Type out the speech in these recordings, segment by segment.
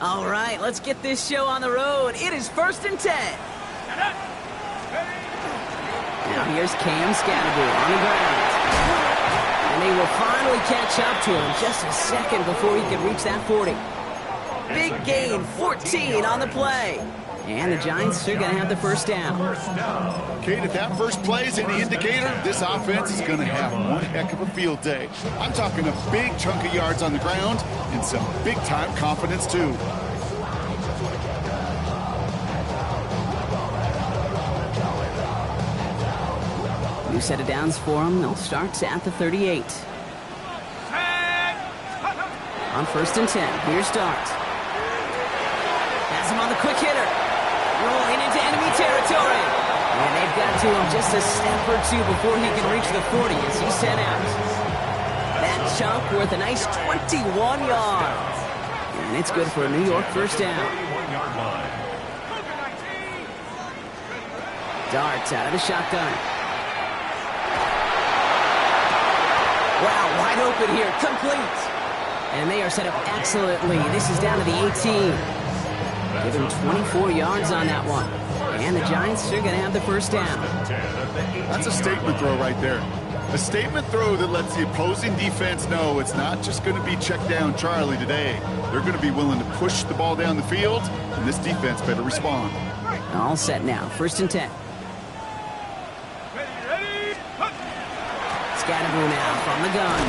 All right, let's get this show on the road. It is 1st and 10. Now here's Cam Scatterbury on the ground. And they will finally catch up to him just a second before he can reach that 40. Big gain, 14 on the play. And the Giants are going to have the first down. Kate, if that first play is any indicator, this offense is going to have one heck of a field day. I'm talking a big chunk of yards on the ground and some big-time confidence, too. New set of downs for them. They'll start at the 38. On 1st and 10, here's Dart. Has him on the quick hitter. Rolling into enemy territory. And they've got to him just a step or two before he can reach the 40 as he's sent out. That chunk worth a nice 21 yards. And it's good for a New York first down. Dart out of the shotgun. Wow, wide open here, complete. And they are set up excellently. This is down to the 18. Give him 24 yards on that one. And the Giants are going to have the first down. That's a statement throw right there. A statement throw that lets the opposing defense know it's not just going to be check down Charlie today. They're going to be willing to push the ball down the field, and this defense better respond. All set now, 1st and 10. Scatterbury now from the gun.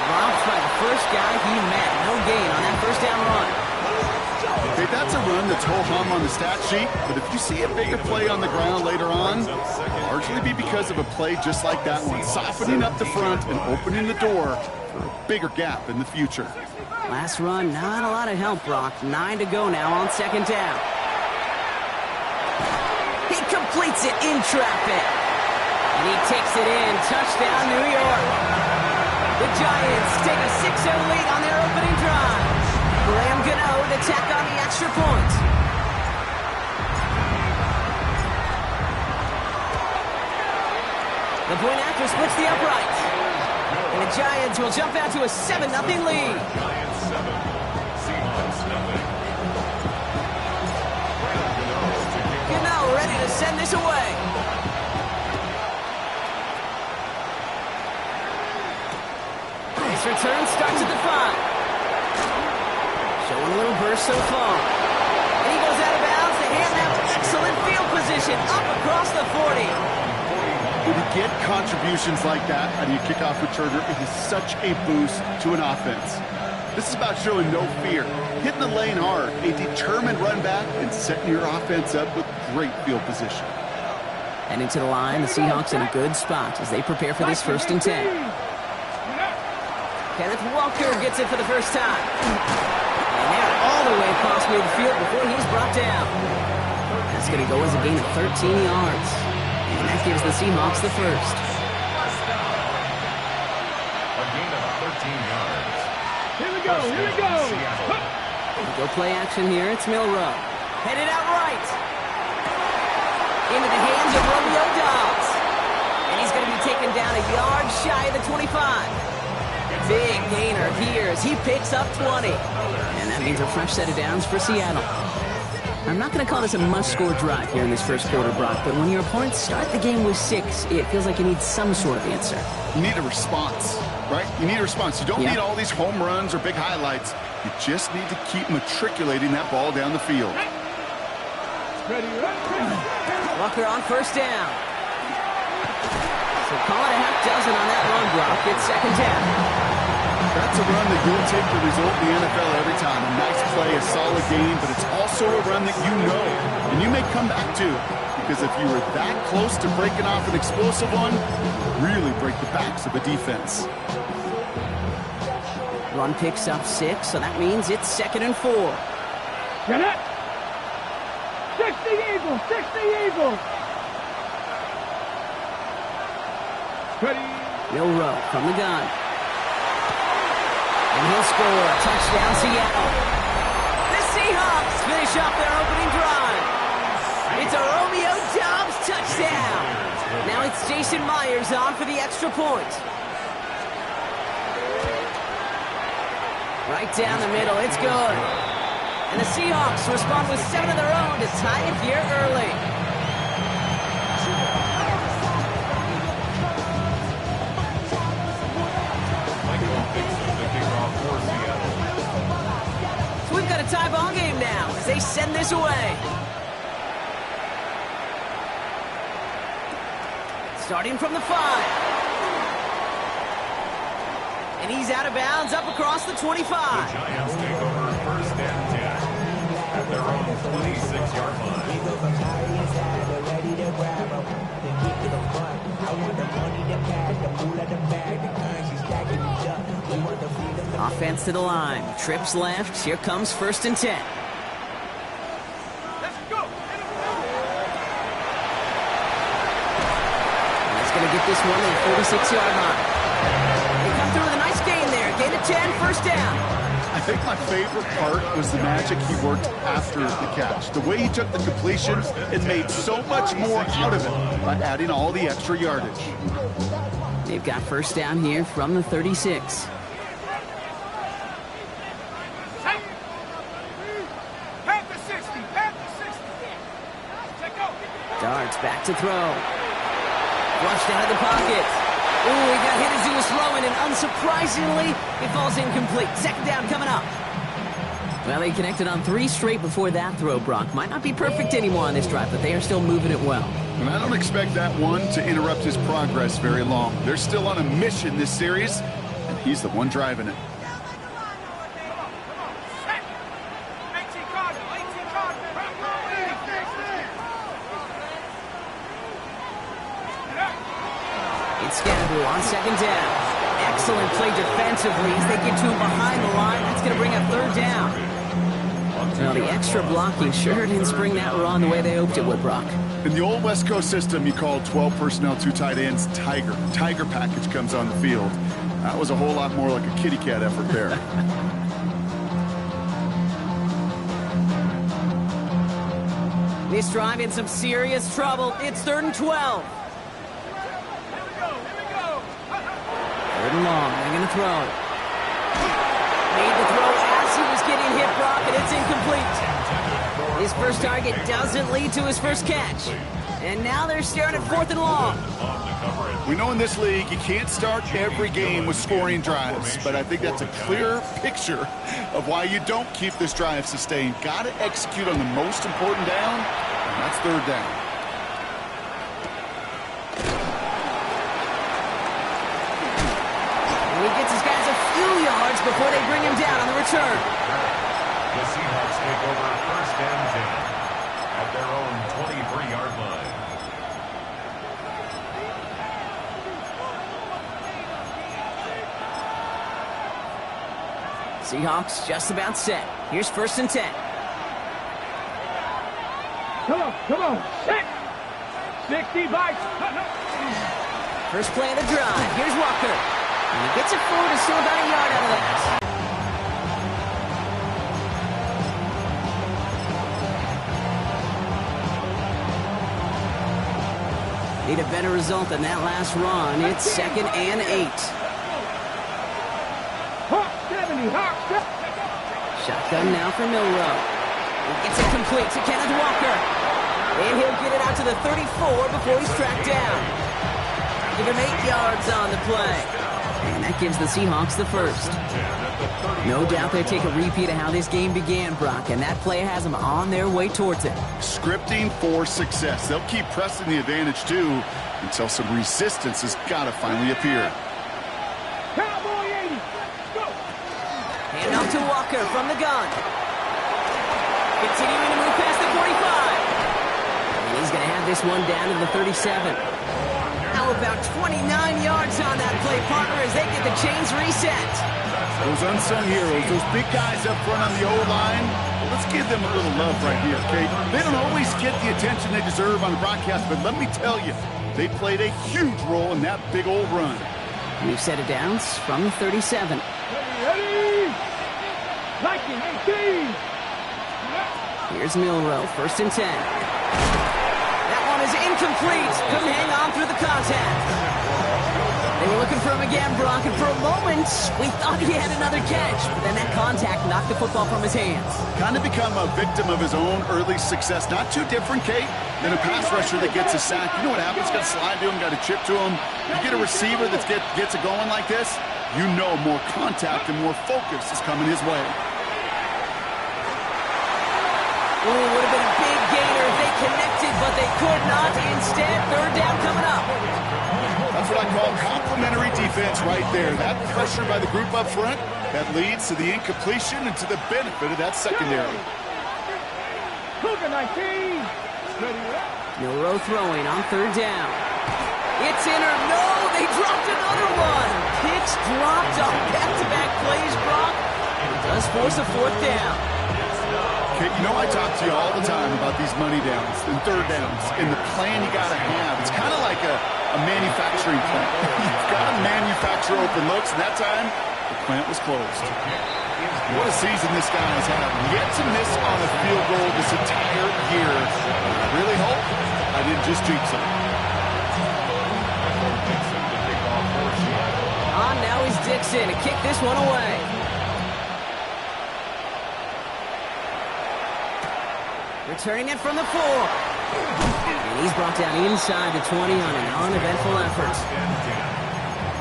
Dropped by the first guy he met. No gain on that first down run. Okay, that's a run that's ho-hum on the stat sheet, but if you see a bigger play on the ground later on, it'll largely be because of a play just like that one, softening up the front and opening the door for a bigger gap in the future. Last run, not a lot of help, Brock. 9 to go now on 2nd down. He completes it in traffic. And he takes it in. Touchdown, New York. The Giants take a 6-0 lead on their opening drive. Graham Gano to tack on the extra point. The point after splits the upright. And the Giants will jump out to a 7-0 lead. Giants 7, SEAHAWKS nothing. Gano ready to send this away. Nice return starts at the 5. Showing a little burst so far. And he goes out of bounds to hand that excellent field position up across the 40. When you get contributions like that out of your kickoff returner, it is such a boost to an offense. This is about showing no fear, hitting the lane hard, a determined run back, and setting your offense up with great field position. And into the line, the Seahawks in a good spot as they prepare for this 1st and 10. Kenneth Walker gets it for the first time. And they're all the way across midfield before he's brought down. That's going to go as a gain of 13 yards. And that gives the Seahawks the first. A gain of 13 yards. Here we go, here we go. Go play action here. It's Milrow. Headed out right. Into the hands of Romeo Dobbs. And he's going to be taken down a yard shy of the 25. Big gainer here as he picks up 20. And that means a fresh set of downs for Seattle. I'm not going to call this a must-score drive here in this first quarter, Brock, but when your opponents start the game with 6, it feels like you need some sort of answer. You need a response, right? You need a response. You don't need all these home runs or big highlights. You just need to keep matriculating that ball down the field. Walker on 1st down. So call it a half dozen on that run, Brock. It's 2nd down. That's a run that you'll take the result in the NFL every time. A nice play, a solid game, but it's also a run that you know, and you may come back to. Because if you were that close to breaking off an explosive one, you really break the backs of the defense. Run picks up 6, so that means it's 2nd and 4. Get it! 60 Eagles, 60 Eagles! Ready? Milrow from the gun. And he'll score. Touchdown, Seattle. The Seahawks finish off their opening drive. It's a Romeo Dobbs touchdown. Now it's Jason Myers on for the extra point. Right down the middle. It's good. And the Seahawks respond with 7 of their own to tie it here early. So we've got a tie ball game now as they send this away. Starting from the 5. And he's out of bounds up across the 25. The Giants take over first and 10 at their own 26-yard line. Offense to the line. Trips left. Here comes first and 10. Let's go. He's going to get this one to the 46-yard line. They come through with a nice gain there. Gain of 10, first down. I think my favorite part was the magic he worked after the catch. The way he took the completion and made so much more out of it by adding all the extra yardage. They've got first down here from the 36. Darts back to throw. Flushed out of the pocket. Ooh, he got hit as he was throwing, and unsurprisingly, it falls incomplete. Second down coming up. Well, they connected on 3 straight before that throw, Brock. Might not be perfect anymore on this drive, but they are still moving it well. And I don't expect that one to interrupt his progress very long. They're still on a mission this series, and he's the one driving it. It's Scannable on second down. Excellent play defensively as they get to him behind the line. That's going to bring up third down. Well, the extra blocking sure didn't spring that run the way they hoped it would, Brock. In the old West Coast system, you called 12 personnel, 2 tight ends, Tiger. Tiger package comes on the field. That was a whole lot more like a kitty cat effort there. This drive in some serious trouble. It's 3rd and 12. Third and long. They're going to throw. Made the throw as he was getting hit, Brock, and it's incomplete. His first target doesn't lead to his first catch. And now they're staring at 4th and long. We know in this league you can't start every game with scoring drives, but I think that's a clear picture of why you don't keep this drive sustained. Got to execute on the most important down, and that's 3rd down. And he gets his guys a few yards before they bring him down on the return. The Seahawks take over first and 10 at their own 23-yard line. Seahawks just about set. Here's 1st and 10. Come on, set. 60 bites. First play of the drive. Here's Walker. And he gets it forward to still about a yard out of that. Need a better result than that last run. It's 2nd and 8. Hawk 70, Hawk 70. Shotgun now for Milrow. He gets it complete to Kenneth Walker. And he'll get it out to the 34 before he's tracked down. Give him 8 yards on the play. And that gives the Seahawks the first. No doubt they take a repeat of how this game began, Brock, and that play has them on their way towards it. Scripting for success. They'll keep pressing the advantage, too, until some resistance has got to finally appear. Cowboy 80. Go. Hand off to Walker from the gun. Continuing to move past the 45. And he's going to have this one down to the 37. Now about 29 yards on that play, partner, as they get the chains reset. Those unsung heroes, those big guys up front on the O-line, well, let's give them a little love right here, okay? They don't always get the attention they deserve on the broadcast, but let me tell you, they played a huge role in that big old run. New set of downs from the 37. Ready. Liking 18. Here's Milrow, 1st and 10. That one is incomplete. Couldn't hang on through the contact. They were looking for him again, Brock, and for a moment, we thought he had another catch. But then that contact knocked the football from his hands. Kind of become a victim of his own early success. Not too different, Kate, than a pass rusher that gets a sack. You know what happens? Got to slide to him, got to chip to him. You get a receiver that gets it going like this, you know more contact and more focus is coming his way. Ooh, would have been a big gainer if they connected, but they could not. Instead, third down coming up. That's what I call complementary defense right there. That pressure by the group up front, that leads to the incompletion and to the benefit of that secondary. Cougar 19. Milroe throwing on third down. It's in or no, they dropped another one. Picks dropped on back-to-back plays, Brock. It does force a fourth down. Okay, you know I talk to you all the time about these money downs and third downs and the plan you got to have. It's kind of like a manufacturing plant. You've got to manufacture open looks, and that time, the plant was closed. What a season this guy has had. Yet to miss on a field goal this entire year. I really hope I didn't just jinx him. On now is Dixon to kick this one away. Returning it from the 4. And he's brought down inside the 20 on an uneventful effort.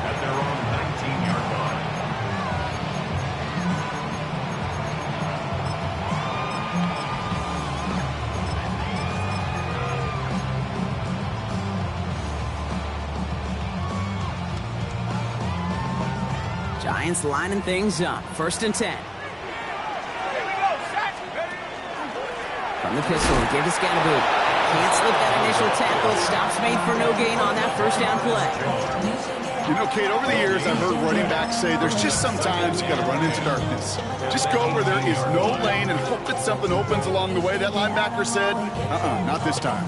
At their own 19-yard line. Giants lining things up. 1st and 10. From the pistol, give to Scatterboot. Can't slip that initial tackle. Stops made for no gain on that first down play. You know, Kate, over the years, I've heard running backs say there's just sometimes you got to run into darkness. Just go where there is no lane and hope that something opens along the way. That linebacker said, not this time.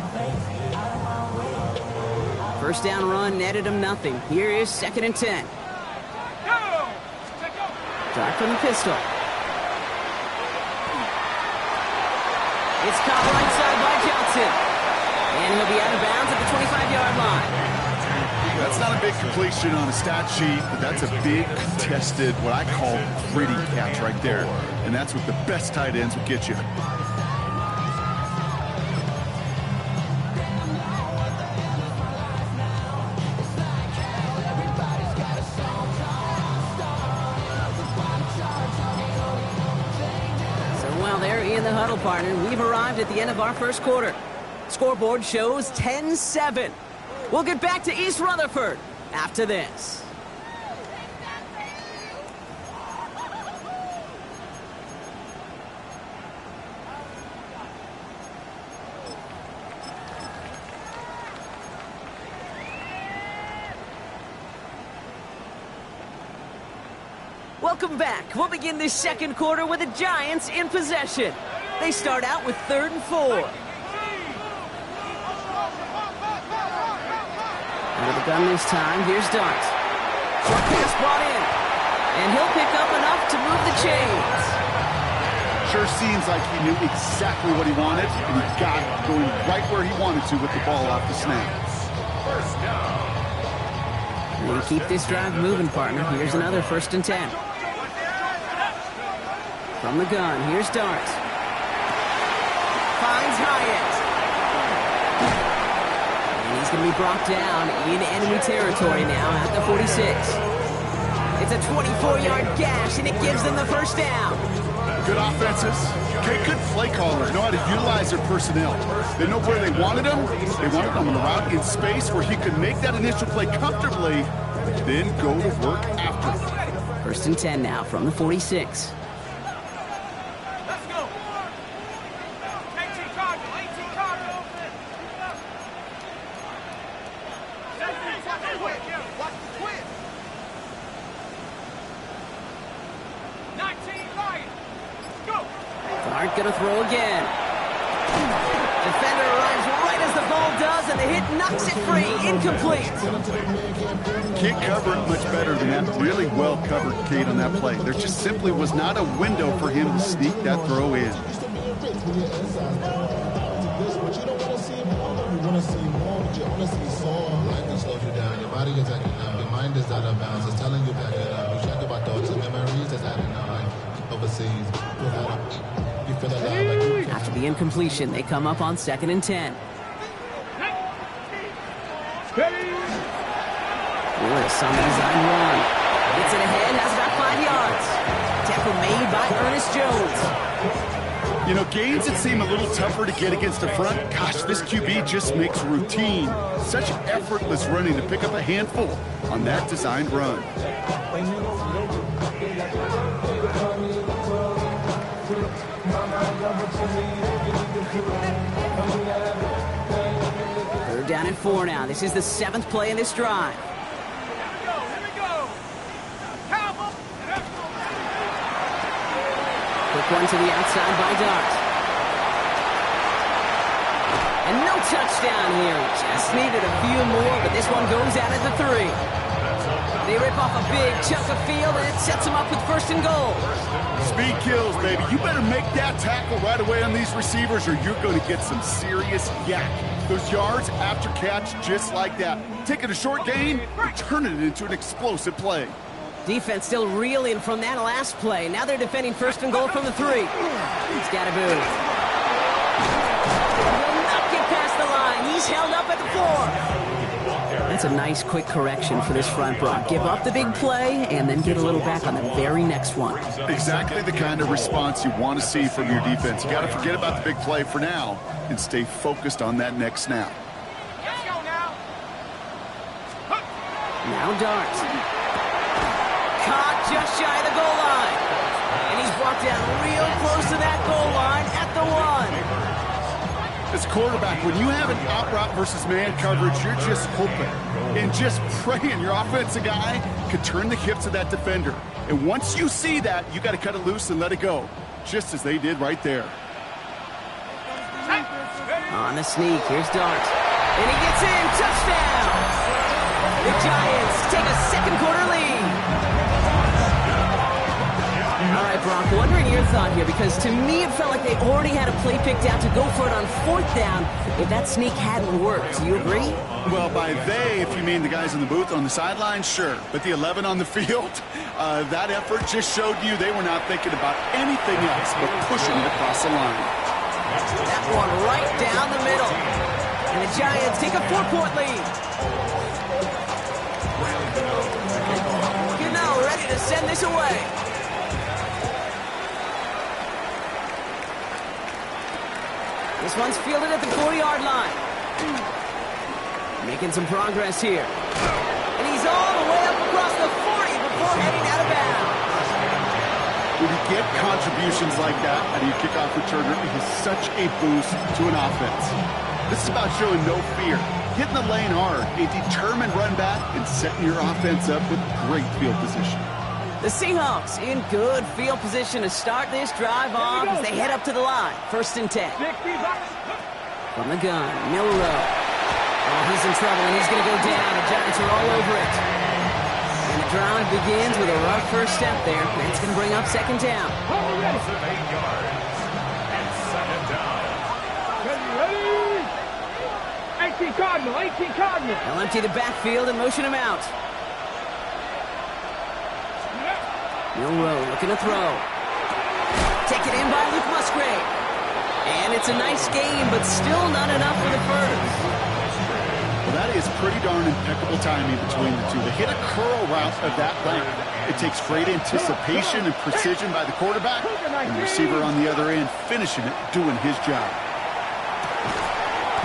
First down run netted him nothing. Here is 2nd and 10. Start from the pistol. It's caught right side by Johnson. And he'll be out of bounds at the 25-yard line. That's not a big completion on a stat sheet, but that's a big contested, what I call gritty catch right there. And that's what the best tight ends will get you. In the huddle, partner, we've arrived at the end of our first quarter. Scoreboard shows 10-7. We'll get back to East Rutherford after this. Welcome back. We'll begin this second quarter with the Giants in possession. They start out with 3rd and 4. Under the gun this time, here's Dart. Short pass brought in. And he'll pick up enough to move the chains. Sure seems like he knew exactly what he wanted, and he got it, going right where he wanted to with the ball off the snap. First down. We'll keep this drive moving, partner. Here's another 1st and 10. From the gun, here's Dart. Finds Hyatt. And he's going to be brought down in enemy territory now at the 46. It's a 24-yard gash, and it gives them the first down. Good offenses. Okay, good play callers know how to utilize their personnel. They know where they wanted them. They wanted them on the route in space where he could make that initial play comfortably, then go to work after. 1st and 10 now from the 46. Gonna throw again. Defender arrives right as the ball does, and the hit knocks it free. Incomplete. Can't cover it much better than that. Really well covered, Kate, on that play. There just simply was not a window for him to sneak that throw in. want to see more, but you honestly saw life that slows you down. Your body is acting up. Your mind is out of bounds. It's telling you back it up. You check about thoughts and memories that's adding up. Like overseas, you feel alive. Like After the incompletion, they come up on 2nd and 10. Lewis on the design run. Gets it ahead, has about 5 yards. Tackle made by Ernest Jones. You know, gains that seem a little tougher to get against the front, gosh, this QB just makes routine. Such effortless running to pick up a handful on that designed run. Third down and 4 now. This is the 7th play in this drive. Quick one to the outside by Dart. And no touchdown here. Just needed a few more, but this one goes out at the 3. They rip off a big chunk of field, and it sets them up with 1st and goal. Speed kills, baby. You better make that tackle right away on these receivers, or you're going to get some serious yak. Those yards after catch, just like that. Taking a short gain, turning it into an explosive play. Defense still reeling from that last play. Now they're defending 1st and goal from the 3. He's got a boot. Will not get past the line. He's held up at the 4. That's a nice quick correction for this front block. Give up the big play and then get a little back on the very next one. Exactly the kind of response you want to see from your defense. You got to forget about the big play for now and stay focused on that next snap. Now Dart. Caught just shy of the goal line. And he's brought down real close to that goal line at the 1. As quarterback, when you have an out route versus man coverage, you're just hoping and just praying your offensive guy could turn the hips of that defender. And once you see that, you got to cut it loose and let it go, just as they did right there. On the sneak, here's Dart. And he gets in, touchdown! The Giants take a 2nd quarter lead. All right, Brock, wondering your thought here, because to me it felt like they already had a play picked out to go for it on 4th down if that sneak hadn't worked. Do you agree? Well, by they, if you mean the guys in the booth on the sideline, sure. But the 11 on the field, that effort just showed you they were not thinking about anything else but pushing it across the line. That one right down the middle. And the Giants take a 4-point lead. You know, ready to send this away. This one's fielded at the 4-yard line. Making some progress here. And he's all the way up across the 40 before heading out of bounds. When you get contributions like that out of your kickoff returner, it is such a boost to an offense. This is about showing no fear, hitting the lane hard, a determined run back, and setting your offense up with great field position. The Seahawks in good field position to start this drive off as they head up to the line. 1st and 10. From the gun, Milrow. Oh, he's in trouble, and he's going to go down. The Giants are all over it. And the drive begins with a rough first step there. That's going to bring up 2nd down. 8 yards. And 2nd down. Ready? 18 Cardinal, 18 Cardinal. They'll empty the backfield and motion him out. Milrow looking to throw. Taken in by Luke Musgrave. And it's a nice game, but still not enough for the first. Well, that is pretty darn impeccable timing between the two. To hit a curl route of that length, it takes great anticipation and precision by the quarterback, and the receiver on the other end finishing it, doing his job.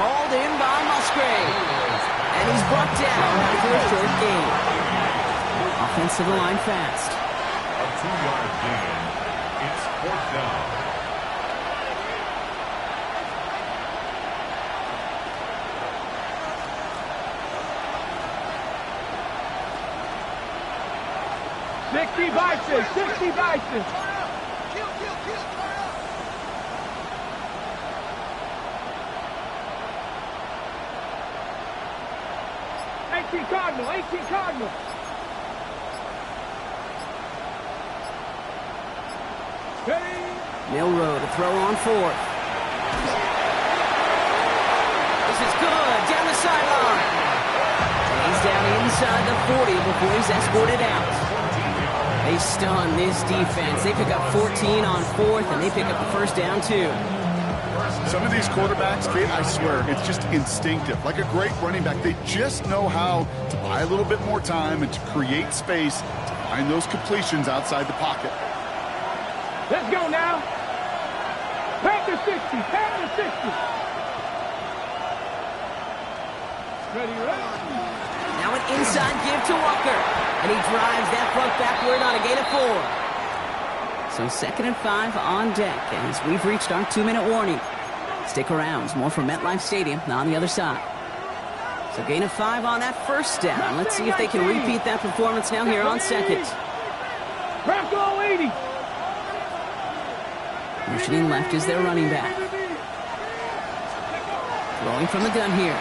Called in by Musgrave. And he's brought down after a short gain. Offense to the line fast. A 2-yard gain. It's 4th down. Sixty Bison, 60 Bison. Cardinal, 18 Cardinal. Milrow to throw on 4th. This is good. Down the sideline. And he's down inside the 40 before he's escorted out. They stun this defense. They pick up 14 on 4th, and they pick up the first down, too. Some of these quarterbacks, Kate, I swear, it's just instinctive. Like a great running back, they just know how to buy a little bit more time and to create space to find those completions outside the pocket. Let's go now. Pass to 60. Pass to 60. Ready, ready. Now an inside give to Walker. And he drives that front backward on a gain of 4. So 2nd and 5 on deck as we've reached our 2-minute warning. Stick around. More from MetLife Stadium on the other side. So gain of 5 on that first down. Let's see if they can repeat that performance now here on 2nd. Bronco 80. Motioning left is their running back. Throwing from the gun here.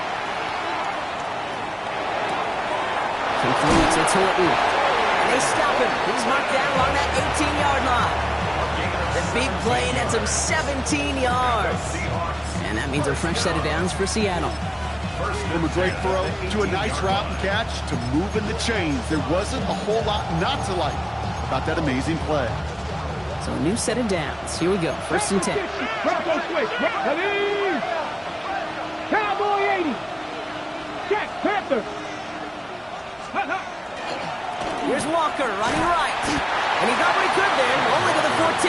Completes, it's Horton. And they stop him. He's marked down along that 18-yard line. The big play nets him 17 yards. And that means a fresh set of downs for Seattle. From a great throw to a nice route and catch to moving the chains. There wasn't a whole lot not to like about that amazing play. So a new set of downs. Here we go. 1st and 10. Bronco switch. Ready. Cowboy 80. Check. Panther. Here's Walker running right. And he got what he could there, only to the 14.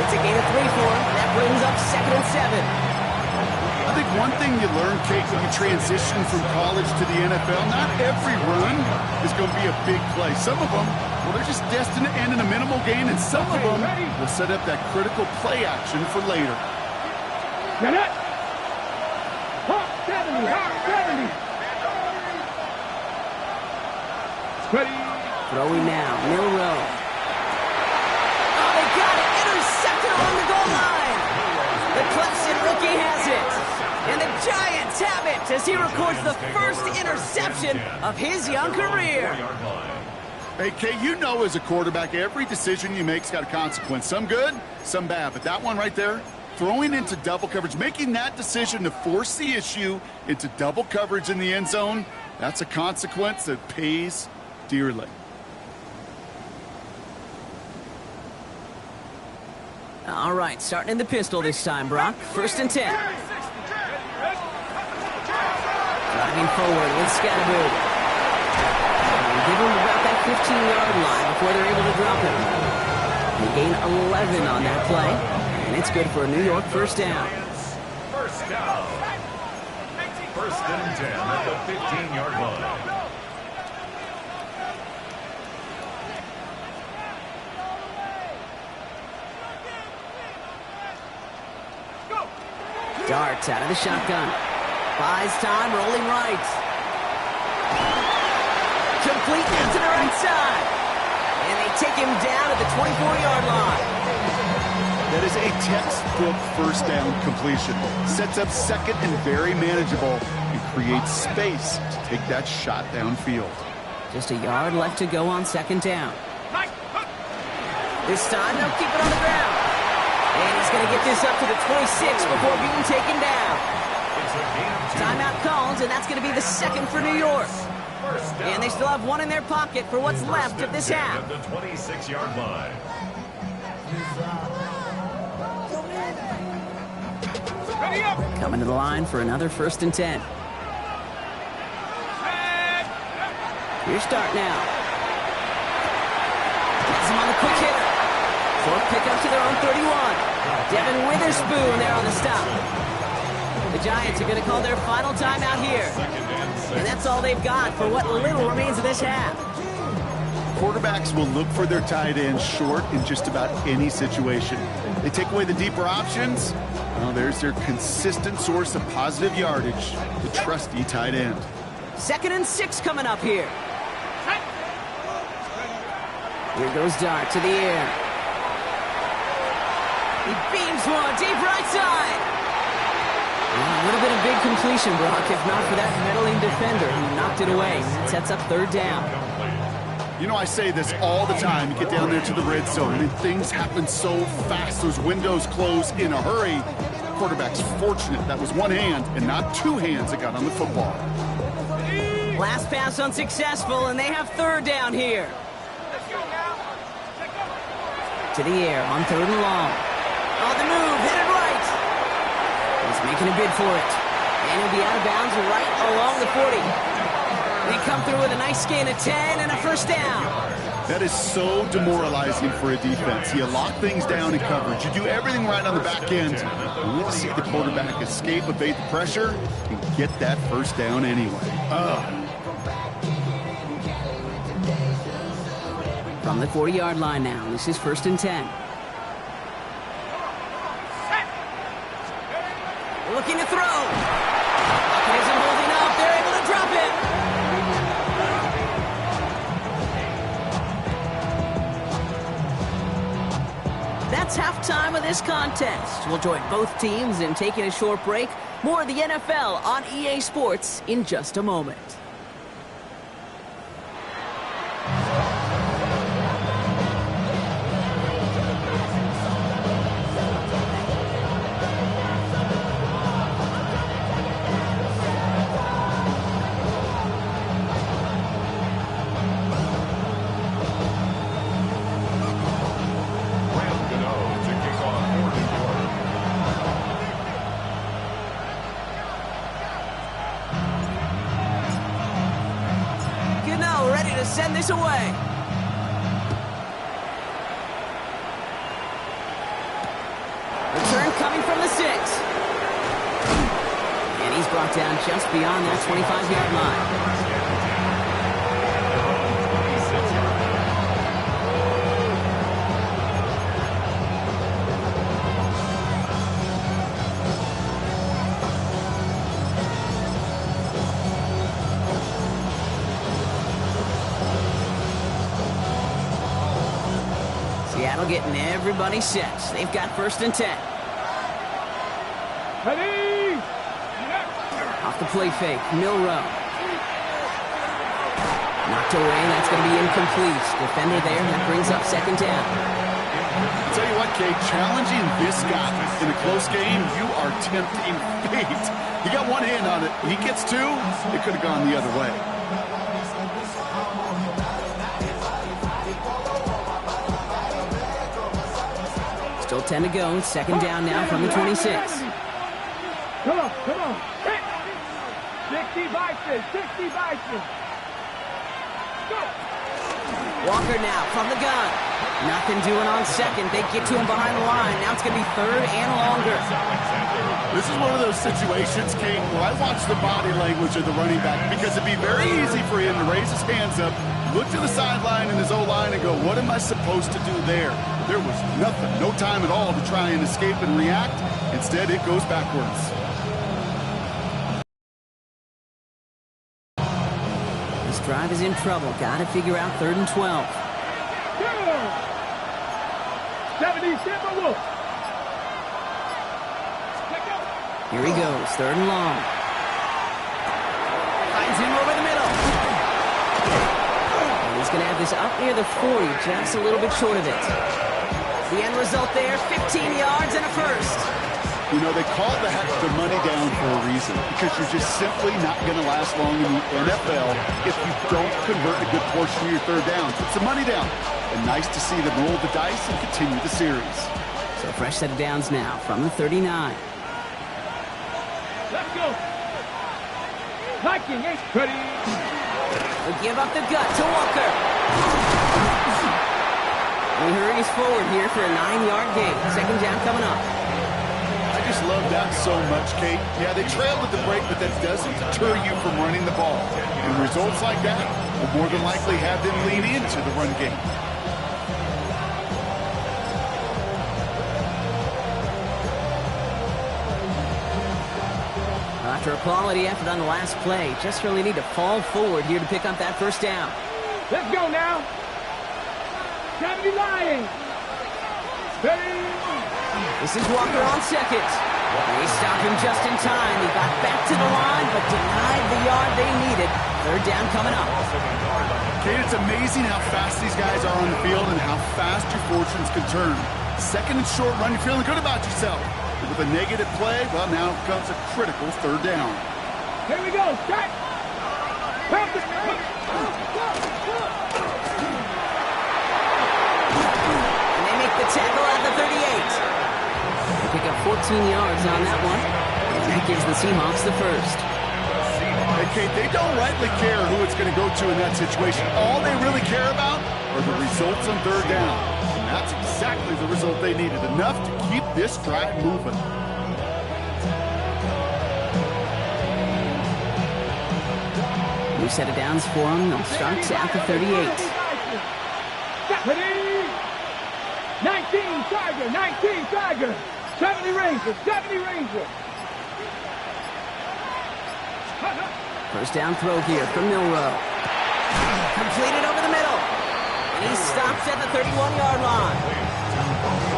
It's a gain of 3 for him. That brings up 2nd and 7. I think one thing you learn, Kate, when you transition from college to the NFL, not every run is going to be a big play. Some of them, well, they're just destined to end in a minimal gain, and some of them will set up that critical play action for later. Get it. Hawk 70. Hawk 70. Ready. Throwing now, Milrow. Oh, they got it. Intercepted along the goal line. The Clemson rookie has it. And the Giants have it as he records the first interception of his young career. Hey, Kate, you know as a quarterback, every decision you make's got a consequence. Some good, some bad. But that one right there, throwing into double coverage, making that decision to force the issue into double coverage in the end zone, that's a consequence that pays dearly. All right, starting in the pistol this time, Brock. 1st and 10. Driving forward with Scatterboot. Give him about that 15-yard line before they're able to drop him. They gain 11 on that play, and it's good for a New York 1st down. First down. 1st and 10 at the 15-yard line. Darts out of the shotgun. Buys time, rolling right. Complete to the right side. And they take him down at the 24-yard line. That is a textbook 1st down completion. Sets up 2nd and very manageable and creates space to take that shot downfield. Just a yard left to go on 2nd down. This time, they'll keep it on the ground. And he's going to get this up to the 26 before being taken down. Timeout called, and that's going to be the 2nd for New York. And they still have 1 in their pocket for what's left of this half. The 26-yard line. Coming to the line for another 1st and 10. Your start now. Has him on the quick hitter. 4th pickup to their own 31. Devin Witherspoon there on the stop. The Giants are going to call their final timeout here. And that's all they've got for what little remains of this half. Quarterbacks will look for their tight end short in just about any situation. They take away the deeper options. Well, there's their consistent source of positive yardage, the trusty tight end. 2nd and 6 coming up here. Here goes Dart to the air. He beams one deep right side. Well, would have been a big completion, Brock, if not for that meddling defender who knocked it away. That sets up 3rd down. You know, I say this all the time. You get down there to the red zone, and things happen so fast. Those windows close in a hurry. quarterback's fortunate that was one hand and not two hands that got on the football. Last pass unsuccessful, and they have third down here. To the air on 3rd and long. On the move, headed right. He's making a bid for it. And he'll be out of bounds right along the 40. They come through with a nice gain of 10 and a first down. That is so demoralizing for a defense. You lock things down in coverage. You do everything right on the back end. You see the quarterback escape, evade the pressure, and get that first down anyway. From the 40-yard line now, this is 1st and 10. Looking to throw. Pocket isn't holding up. They're able to drop it. That's halftime of this contest. We'll join both teams in taking a short break. More of the NFL on EA Sports in just a moment. Send this away. Return coming from the 6. And he's brought down just beyond that 25-yard line. Seattle getting everybody set. They've got 1st and 10. Ready? Off the play fake, Milrow. Knocked away, that's going to be incomplete. Defender there, that brings up 2nd down. I'll tell you what, Kate, challenging this guy in a close game, you are tempting fate. He got one hand on it. He gets two, it could have gone the other way. Still 10 to go. 2nd down now from the 26. Come on. 60 Bison. Go. Walker now from the gun. Nothing doing on 2nd. They get to him behind the line. Now it's going to be 3rd and longer. This is one of those situations, Kate, where I watch the body language of the running back because it'd be very easy for him to raise his hands up, look to the sideline in his O-line and go, what am I supposed to do there? There was nothing, no time at all to try and escape and react. Instead, it goes backwards. This drive is in trouble. Got to figure out 3rd and 12. 77 Wolf. Here he goes, 3rd and long. Finds him over the middle. And he's going to have this up near the 40, just a little bit short of it. The end result there, 15 yards and a first. You know, they call the money down for a reason, because you're just simply not going to last long in the NFL if you don't convert a good portion of your 3rd downs. It's a money down. And nice to see them roll the dice and continue the series. So a fresh set of downs now from the 39. Let's go. Viking is ready. We'll give up the gut to Walker. He hurries forward here for a 9-yard gain. 2nd down coming up. I just love that so much, Kate. Yeah, they trailed at the break, but that doesn't deter you from running the ball. And results like that will more than likely have them lean into the run game. After a quality effort on the last play, just really need to fall forward here to pick up that 1st down. Let's go now. 70 Lions. Ready. This is Walker on 2nd. They stopped him just in time. He got back to the line, but denied the yard they needed. 3rd down coming up. Kate, it's amazing how fast these guys are on the field and how fast your fortunes can turn. second and short run. You're feeling good about yourself. But with a negative play, well, now comes a critical third down. Here we go. Start. And they make the tackle at the 38. They pick up 14 yards on that one. And that gives the Seahawks the first. Hey, Kate, they don't rightly care who it's going to go to in that situation. All they really care about are the results on third down. And that's exactly the result they needed. Enough to keep this drive moving. New set of downs for them. They'll start at the 38. 19 Tiger, 19 Tiger. 70 Ranger, 70 Ranger. First down throw here from Milroe. Completed over the middle. And he stops at the 31-yard line.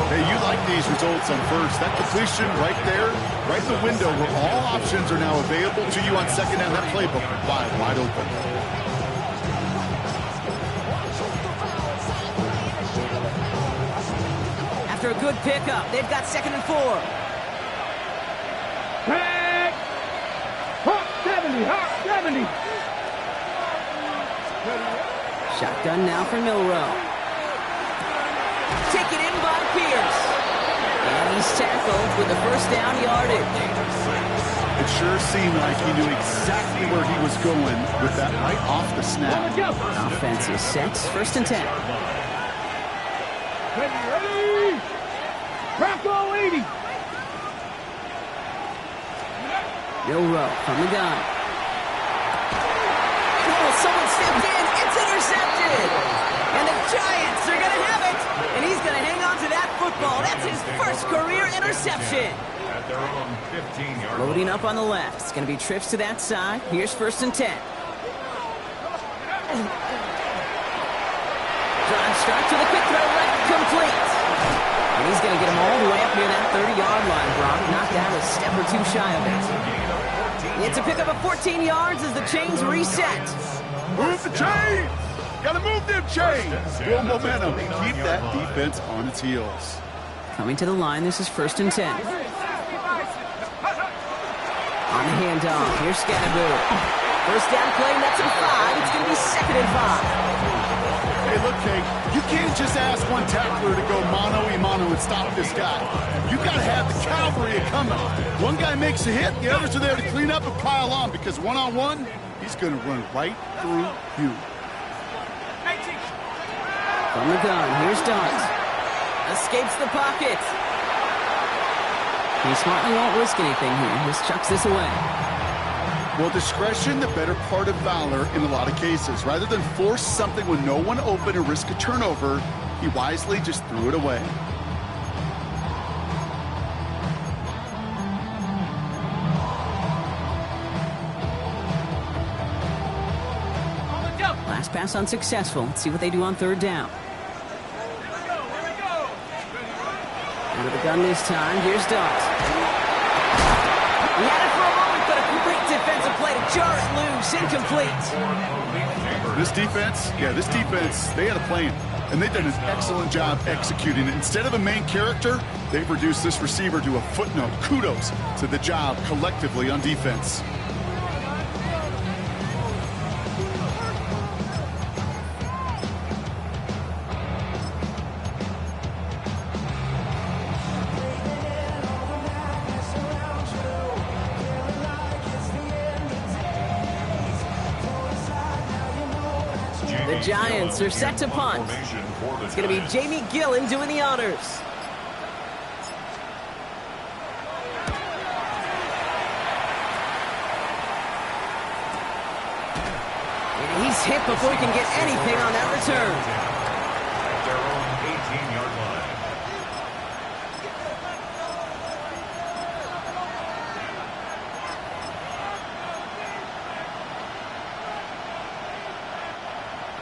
Hey, you like these results on first. That completion right there, right in the window where all options are now available to you on second down. That playbook wide open. After a good pickup, they've got second and 4. Tag. Hawk 70, Hawk 70. Shotgun now for Milroe. Taken in by Pierce. And he's tackled with the first down yardage. It sure seemed like he knew exactly where he was going with that right off the snap. Offense is set. First and 10. Ready. Bronco 80. Milroe from the gun. Oh, someone stepped in. It's intercepted. And the Giants are going to have it. And he's going to hang on to that football. That's his first career interception. At their own 15-yard line. Loading up on the left. It's going to be trips to that side. Here's first and 10. Drive start to the quick throw left. Complete. And he's going to get him all the way up near that 30-yard line, Brock. Knocked out a step or two shy of it. It's a pickup of 14 yards as the chains reset. Move the chains! Gotta move them chains! Build momentum. Keep that defense on its heels. Coming to the line, this is first and 10. On the handoff, here's Scatterboot. First down play, nets at 5. It's going to be second and 5. Hey, look, Kate, you can't just ask one tackler to go mano-a-mano and stop this guy. You got to have the cavalry coming. One guy makes a hit, the others are there to clean up and pile on, because one-on-one, he's going to run right through you. From the gun, here's Dart. Escapes the pocket. He smartly won't risk anything here. Just chucks this away. Well, discretion, the better part of valor in a lot of cases. Rather than force something with no one open and risk a turnover, he wisely just threw it away. Last pass unsuccessful. Let's see what they do on third down. Out of the gun this time. Here's Dart. He had it for a moment, but a great defensive play to jar it loose. Incomplete. This defense, they had a plan, and they've done an excellent job executing it. Instead of a main character, they've reduced this receiver to a footnote. Kudos to the job collectively on defense. The Giants are set to punt. It's going to be Jamie Gillen doing the honors. And he's hit before he can get anything on that return. At their own 18-yard line.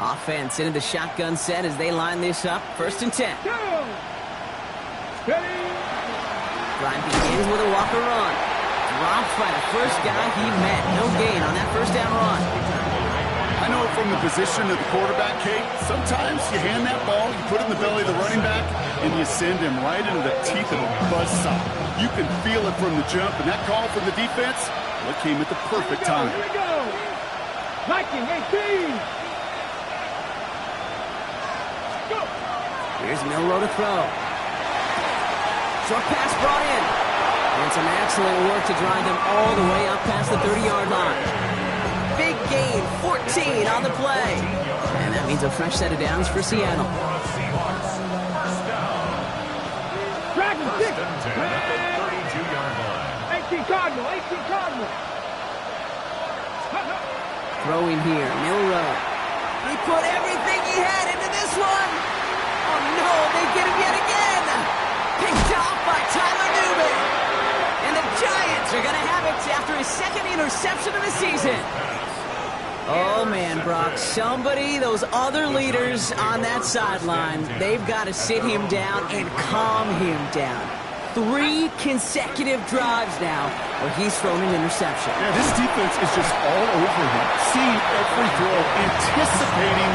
Offense into the shotgun set as they line this up. First and 10. Drive begins with a Walker run. Dropped by the first guy he met. No gain on that first down run. I know from the position of the quarterback, Kate, sometimes you hand that ball, you put it in the belly of the running back, and you send him right into the teeth of a buzzsaw. You can feel it from the jump, and that call from the defense, well, it came at the perfect time. Here we go. Viking 18. Go. Here's Milroe to throw. Short pass brought in. And some excellent work to drive them all the way up past the 30-yard line. Big gain, 14 on the play. And that means a fresh set of downs for Seattle. Dragon 6. First and 10 at the 32-yard line. 18 Cardinal, 18 Cardinal. Throwing here, Milroe. He put everything he had into this one. Oh no, they get him yet again. Picked off by Tyler Newman. And the Giants are going to have it after his second interception of the season. Oh man, Brock, somebody, those other leaders on that sideline, they've got to sit him down and calm him down. 3 consecutive drives now where he's thrown an interception. Yeah, this defense is just all over him, seeing every throw, anticipating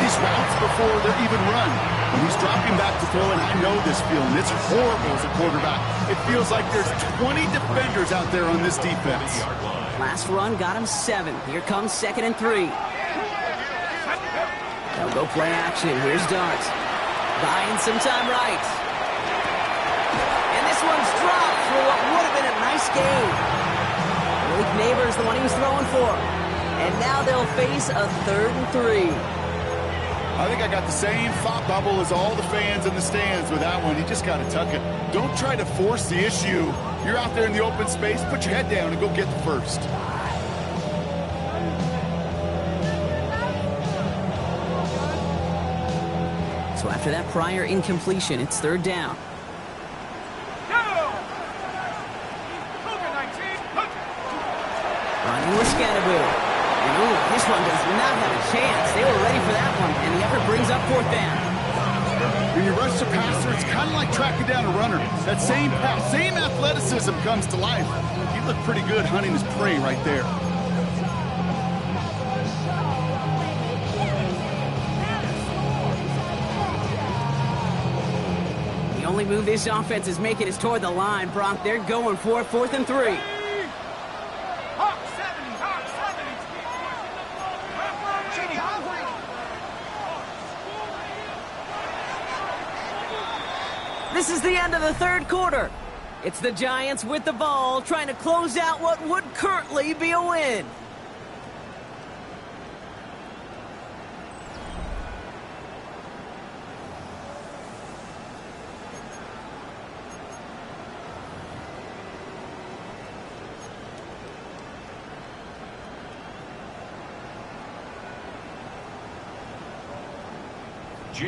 these routes before they're even run. When he's dropping back to throw, and I know this feeling, it's horrible as a quarterback. It feels like there's 20 defenders out there on this defense. Last run got him 7. Here comes 2nd and 3. They'll go play action. Here's Dart. Buying some time right. And this one's dropped for what would have been a nice gain. Malik Neighbors, the one he was throwing for. And now they'll face a 3rd and 3. I think I got the same thought bubble as all the fans in the stands with that one. You just got to tuck it. Don't try to force the issue. You're out there in the open space. Put your head down and go get the first. So after that prior incompletion, it's 3rd down. Running with Scatteroo. Ooh, this one does not have a chance. They were ready for that one, and the effort brings up 4th down. When you rush the passer, it's kind of like tracking down a runner. That same pass, same athleticism comes to life. He looked pretty good hunting his prey right there. The only move this offense is making is toward the line, Brock. They're going for 4th and 3. This is the end of the 3rd quarter. It's the Giants with the ball, trying to close out what would currently be a win.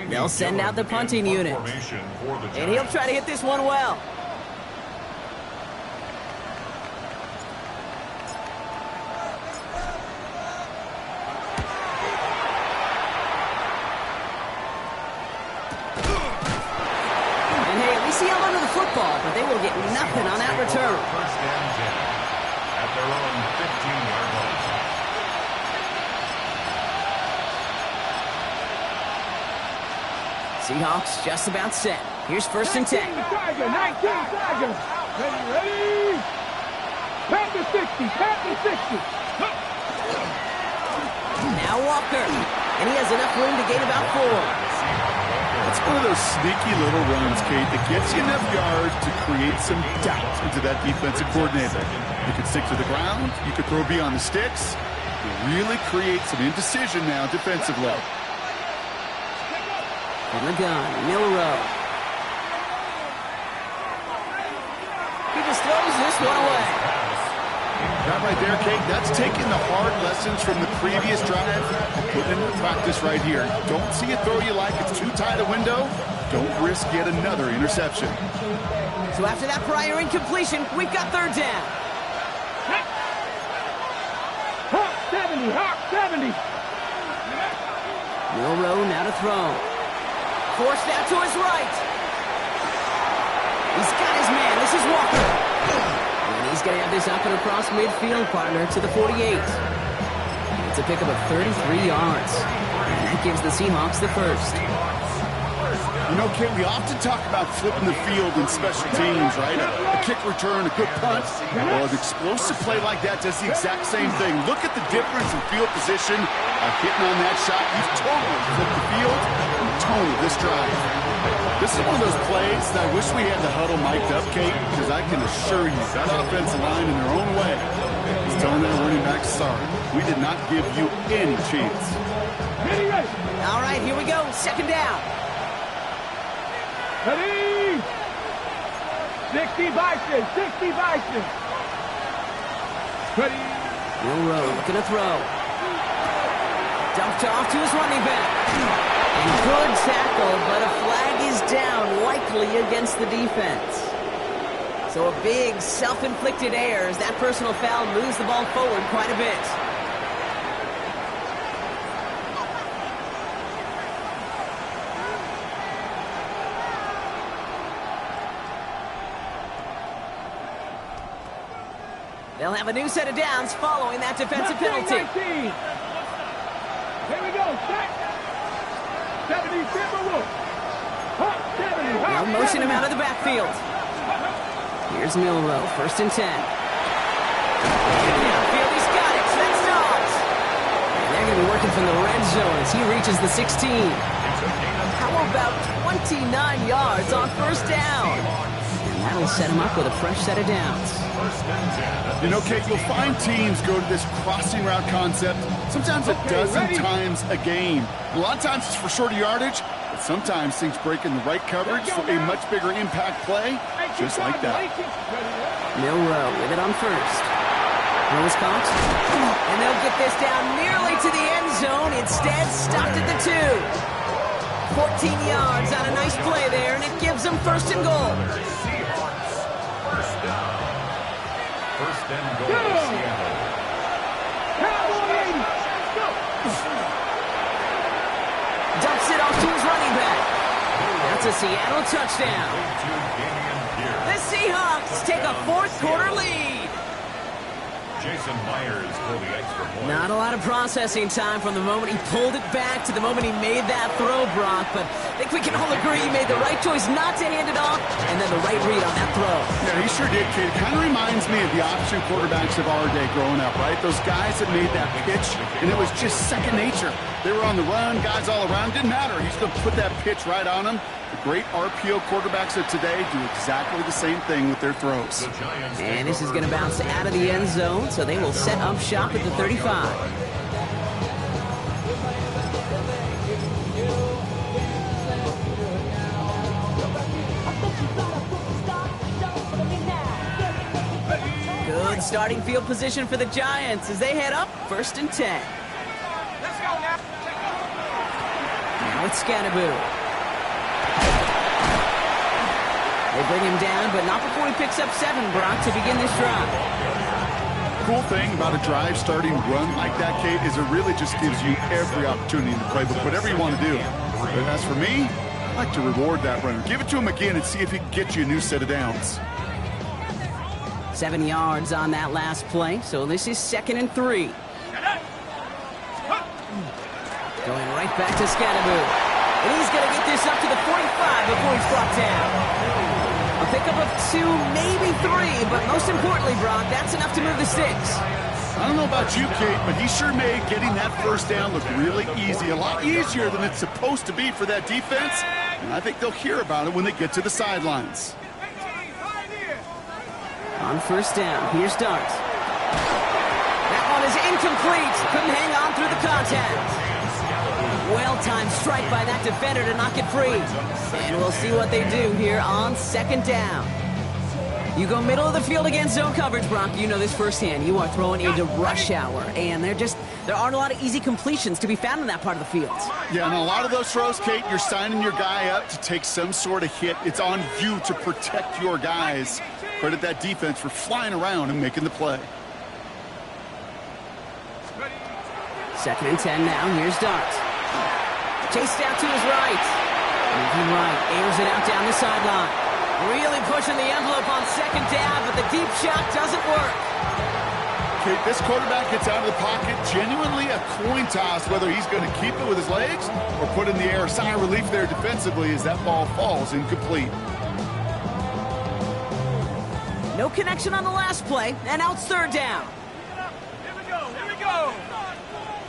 They'll send out the punting unit. And he'll try to hit this one well. And hey, at least he held onto the football, but they will get nothing on that return. First and 10 at their own 15-yard line. Seahawks just about set. Here's 1st and 10. Tiger, 19 Tiger. Ready? Panther 60, Panther 60. Now Walker. And he has enough room to gain about 4. It's one of those sneaky little runs, Kate, that gets you enough yards to create some doubt into that defensive coordinator. You could stick to the ground. You could throw beyond the sticks. You really create some indecision now defensively. From the gun, Milroe. He just throws this one away. That right there, Kate, that's taking the hard lessons from the previous drive and putting it into practice right here. Don't see a throw you like. It's too tight a window. Don't risk yet another interception. So after that prior incompletion, we've got 3rd down. Hawk 70, Hawk 70. Milroe now to throw. Forced out to his right. He's got his man. This is Walker. And he's going to have this up and across midfield, partner, to the 48. It's a pickup of 33 yards. And that gives the Seahawks the first. You know, Kate, we often talk about flipping the field in special teams, right? A kick return, a good punt. Well, an explosive play like that does the exact same thing. Look at the difference in field position. Hitting on that shot, you've totally flipped the field and the tone of this drive. This is one of those plays that I wish we had the huddle mic'd up, Kate, because I can assure you that offensive line in their own way is telling that running back, sorry, we did not give you any chance. All right, here we go. Second down. Ready? 60 Bison, 60 Bison. Ready? Milroe looking to throw. Dumped off to his running back. And good tackle, but a flag is down, likely against the defense. So a big self-inflicted error as that personal foul moves the ball forward quite a bit. They'll have a new set of downs following that defensive penalty. 19. Here we go, set. 70, Timberwolves. Hot 70, hot They'll motion 70. him out of the backfield. Here's Milroe, 1st and 10. Downfield, he's got it. That's Dobbs. And they're going to be working from the red zone as he reaches the 16. How about 29 yards on 1st down? And that'll set him up with a fresh set of downs. You know, Kate, you'll find teams go to this crossing route concept sometimes a dozen times a game. A lot of times it's for shorter yardage, but sometimes things break in the right coverage for a much bigger impact play, just like that. Milroe with it on 1st. Throws caught. And they'll get this down nearly to the end zone. Instead, stopped at the 2. 14 yards on a nice play there, and it gives them 1st and goal. First down. 1st and goal, Seattle. Dumps it off to his running back. That's a Seattle touchdown. The Seahawks take a 4th quarter lead. Jason Myers for the extra point. Not a lot of processing time from the moment he pulled it back to the moment he made that throw, Brock, but I think we can all agree he made the right choice not to hand it off, and then the right read on that throw. Yeah, he sure did, kid. It kind of reminds me of the option quarterbacks of our day growing up, right? Those guys that made that pitch, and it was just second nature. They were on the run, guys all around. Didn't matter. He's going to put that pitch right on them. The great RPO quarterbacks of today do exactly the same thing with their throws. And this is going to bounce out of the end zone, so they will set up shop at the 35. Good starting field position for the Giants as they head up 1st and 10. Let's go now. Now it's Scannaboo. They bring him down, but not before he picks up 7, Brock, to begin this drive. Cool thing about a drive starting run like that, Kate, is it really just gives you every opportunity in the playbook, whatever you want to do. But as for me, I like to reward that runner. Give it to him again and see if he can get you a new set of downs. 7 yards on that last play, so this is 2nd and 3. Going right back to Scannaboo. And he's going to get this up to the 45 before he's brought down. A pickup of 2, maybe 3, but most importantly, Brock, that's enough to move the sticks. I don't know about you, Kate, but he sure made getting that 1st down look really easy. A lot easier than it's supposed to be for that defense. And I think they'll hear about it when they get to the sidelines. On 1st down, here's Dart. That one is incomplete. Couldn't hang on through the contact. Well-timed strike by that defender to knock it free. And we'll see what they do here on 2nd down. You go middle of the field against zone coverage, Brock. You know this firsthand. You are throwing into rush hour. And there aren't a lot of easy completions to be found in that part of the field. Yeah, and a lot of those throws, Kate, you're signing your guy up to take some sort of hit. It's on you to protect your guys. Credit that defense for flying around and making the play. 2nd and 10 now. Here's Dart. Chased out to his right. Moving right. Airs it out down the sideline. Really pushing the envelope on 2nd down, but the deep shot doesn't work. Kate, this quarterback gets out of the pocket, genuinely a coin toss whether he's going to keep it with his legs or put in the air. A sigh of relief there defensively as that ball falls incomplete. No connection on the last play, and now it's third down. Here we go. Here we go.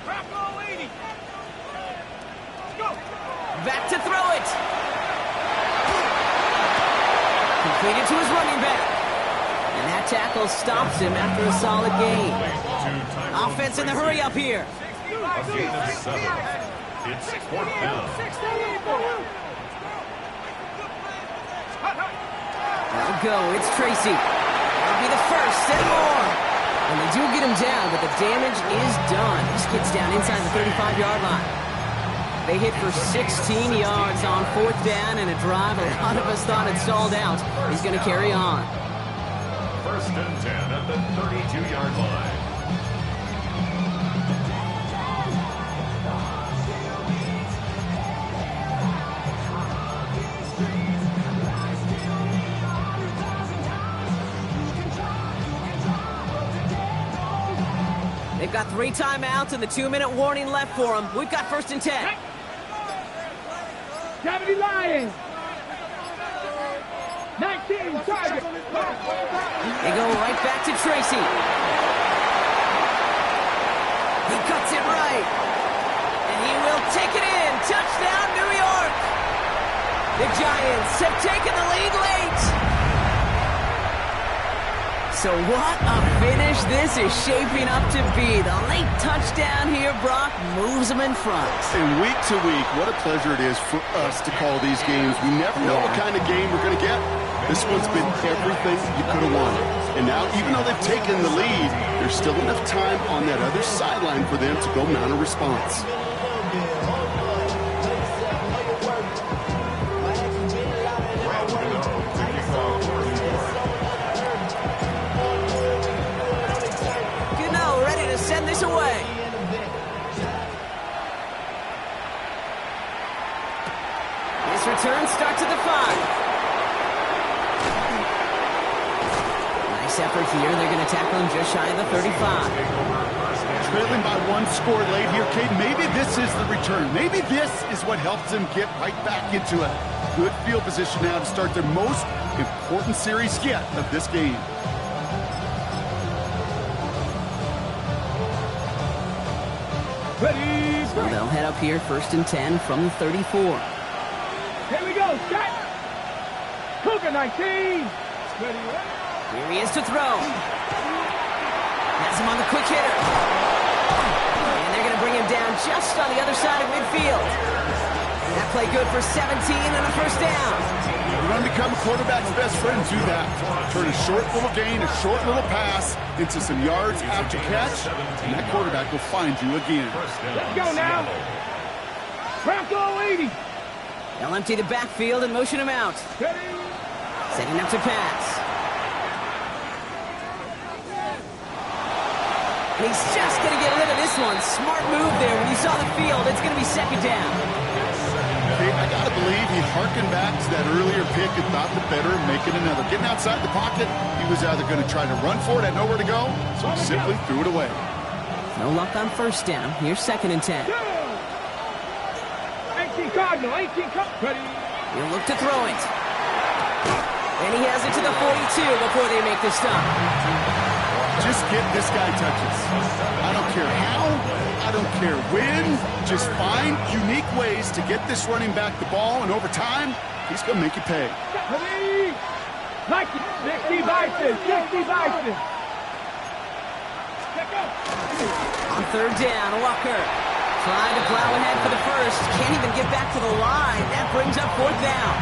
Wrap all 80. Go. Back to throw it. Completed to his running back. And that tackle stops him after a solid gain. Offense in the hurry up here. A gain of 7. It's fourth down. That'll go. It's Tracy. That'll be the first and more. And they do get him down, but the damage is done. This gets down inside the 35-yard line. They hit for 16 yards on fourth down and a drive a lot of us thought had stalled out. He's going to carry on. First and 10 at the 32-yard line. They've got 3 timeouts and the 2-minute warning left for them. We've got first and 10. 70 Lions. 19 target. They go right back to Tracy. He cuts it right. And he will take it in. Touchdown, New York. The Giants have taken the lead late. So what a finish this is shaping up to be. The late touchdown here, Brock, moves them in front. And week to week, what a pleasure it is for us to call these games. We never know what kind of game we're going to get. This one's been everything you could have wanted. And now, even though they've taken the lead, there's still enough time on that other sideline for them to go mount a response. Send this away. This return starts at the 5. Nice effort here. They're going to tackle him just shy of the 35. Trailing by 1 score late here, Kate. Maybe this is the return. Maybe this is what helps them get right back into a good field position now to start their most important series yet of this game. Ready. So they'll head up here first and 10 from the 34. Here we go. Shot. Cougar 19. Ready. Here he is to throw. Has him on the quick hitter. And they're going to bring him down just on the other side of midfield. That play good for 17 and a first down. You want to become a quarterback's best friend, do that. Turn a short little gain, a short little pass into some yards after catch, and that quarterback will find you again. Let's go now. Bronco 80. They'll empty the backfield and motion him out. Ready. Setting up to pass. And he's just going to get rid of this one. Smart move there. When you saw the field, it's going to be second down. Okay, I got to believe he harkened back to that earlier pick and thought the better of making another. Getting outside the pocket, he was either going to try to run for it, had nowhere to go, so he simply threw it away. No luck on first down. Here's second and 10. 18 Cardinal, 18 Cardinal. Ready. He'll look to throw it. And he has it to the 42 before they make the stop. Just get this guy touches. I don't care how, I don't care when. Just find unique ways to get this running back the ball, and over time, he's going to make you pay. Ready. 60 Bison, 60 Bison. On third down, Walker trying to plow ahead for the first. Can't even get back to the line. That brings up fourth down.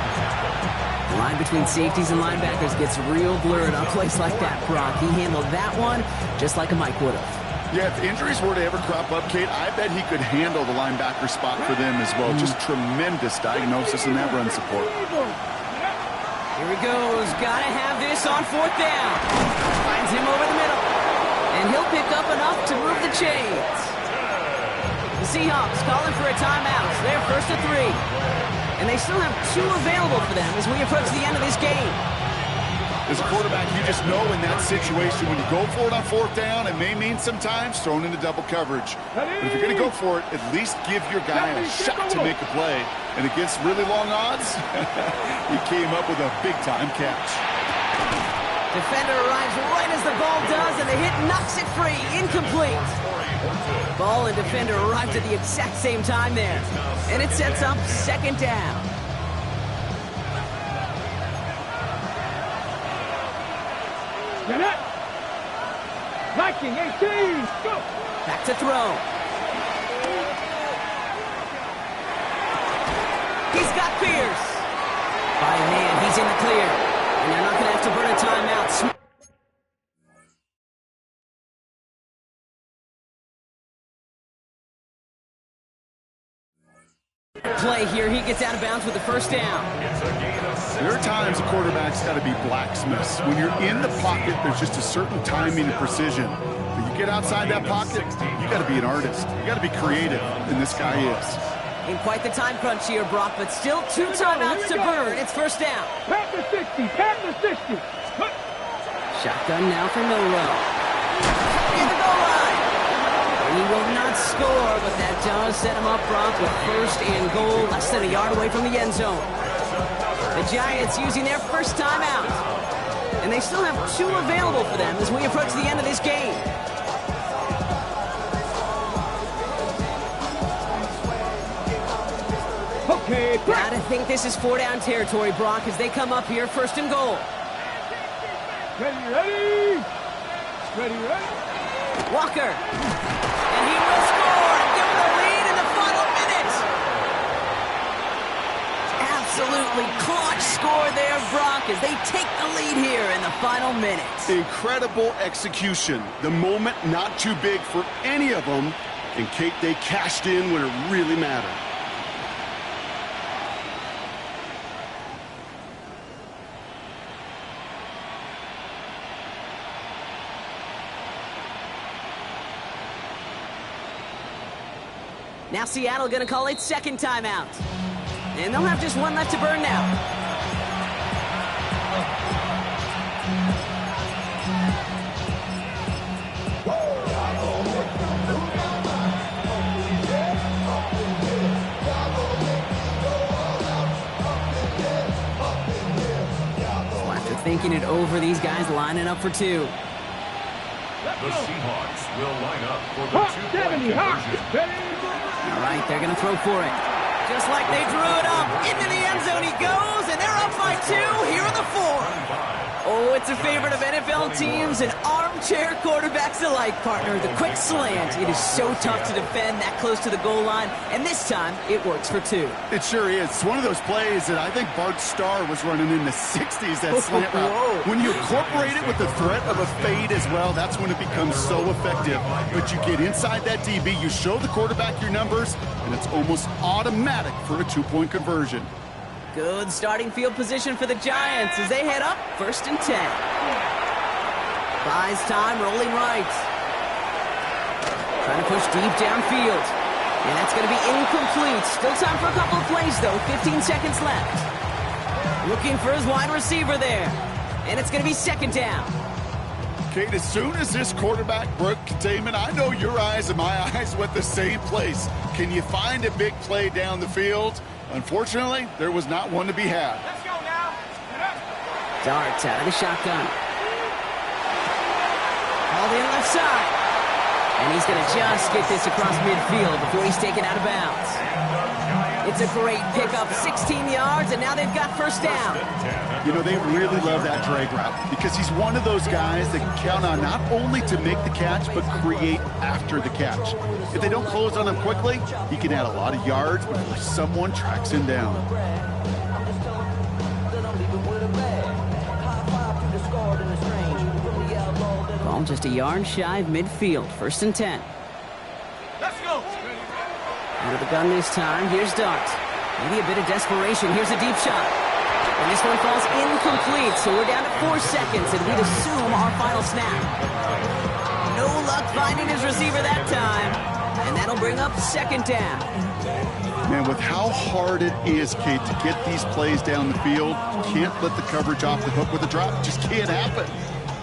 The line between safeties and linebackers gets real blurred on plays like that, Brock. He handled that one just like a Mike would have. Yeah, if injuries were to ever crop up, Kate, I bet he could handle the linebacker spot for them as well. Just tremendous diagnosis in that run support. Here he goes. Gotta have this on fourth down. Finds him over the middle. And he'll pick up enough to move the chains. The Seahawks calling for a timeout. They're first to 3. And they still have 2 available for them as we approach the end of this game. As a quarterback, you just know in that situation when you go for it on fourth down, it may mean sometimes thrown into double coverage. But if you're going to go for it, at least give your guy a shot to make a play. And against really long odds, he came up with a big-time catch. Defender arrives right as the ball does, and the hit knocks it free. Incomplete. Ball and defender arrived at the exact same time there. And it sets up second down. Get it. Viking 18. Go. Back to throw. He's got Pierce. By man, he's in the clear. And they're not going to have to burn a timeout. Play here, he gets out of bounds with the first down. There are times a quarterback's got to be blacksmiths. When you're in the pocket, there's just a certain timing and precision. When you get outside that pocket, you got to be an artist. You got to be creative, and this guy is. In quite the time crunch here, Brock, but still 2 timeouts to burn. It's first down. Pat the 60, pat the 60. Shotgun now for Milrow. In the goal line. He will not score, but that does set him up, Brock, with first and goal, less than a yard away from the end zone. The Giants using their first timeout. And they still have 2 available for them as we approach the end of this game. Okay, Gotta think this is 4-down territory, Brock, as they come up here first and goal. ready. Walker. And he will score and give them the lead in the final minute. Absolutely clutch score there, Brock, as they take the lead here in the final minute. Incredible execution. The moment not too big for any of them. And Kate, they cashed in when it really mattered. Now Seattle going to call its second timeout. And they'll have just 1 left to burn now. So after thinking it over, these guys lining up for 2. The Seahawks will line up for the 2-point conversion. All right, they're going to throw for it. Just like they drew it up. Into the end zone he goes, and they're up by 2. Here are the 4. Oh, it's a favorite of NFL teams and armchair quarterbacks alike, partner. The quick slant. It is so tough to defend that close to the goal line, and this time it works for 2. It sure is. It's one of those plays that I think Bart Starr was running in the 60s, that slant route. When you incorporate it with the threat of a fade as well, that's when it becomes so effective. But you get inside that DB, you show the quarterback your numbers, and it's almost automatic for a 2-point conversion. Good starting field position for the Giants as they head up first and 10. Buys time, rolling right. Trying to push deep downfield. And that's going to be incomplete. Still time for a couple of plays, though. 15 seconds left. Looking for his wide receiver there. And it's going to be second down. Kate, as soon as this quarterback broke containment, I know your eyes and my eyes went the same place. Can you find a big play down the field? Unfortunately, there was not one to be had. Let's go now. Dart out of the shotgun. Called in left side. And he's going to just get this across midfield before he's taken out of bounds. It's a great pickup, 16 yards, and now they've got first down. You know, they really love that drag route because he's one of those guys that can count on not only to make the catch, but create after the catch. If they don't close on him quickly, he can add a lot of yards before someone tracks him down. Ball just a yard shy of midfield, first and 10. Let's go. Out of the gun this time, here's Dart. Maybe a bit of desperation, here's a deep shot. And this one falls incomplete, so we're down to 4 seconds, and we'd assume our final snap. No luck finding his receiver that time. And that'll bring up second down. Man, with how hard it is, Kate, to get these plays down the field, can't let the coverage off the hook with a drop. It just can't happen.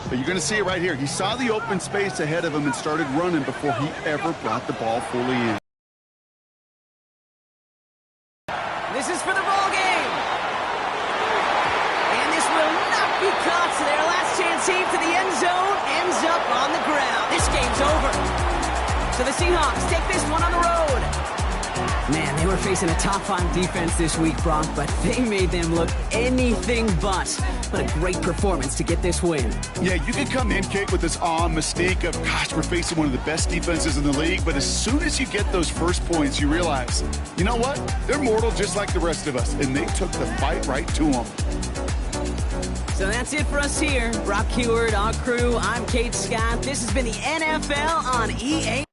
But you're going to see it right here. He saw the open space ahead of him and started running before he ever brought the ball fully in. This is for the ball game. And this will not be caught. So their last chance heave to the end zone ends up on the ground. This game's over. So the Seahawks take this one on the road. Man, they were facing a top-5 defense this week, Brock, but they made them look anything but. What a great performance to get this win. Yeah, you can come in, Kate, with this mystique of, gosh, we're facing one of the best defenses in the league, but as soon as you get those first points, you realize, you know what? They're mortal just like the rest of us, and they took the fight right to them. So that's it for us here. Brock Heward, our crew, I'm Kate Scott. This has been the NFL on EA.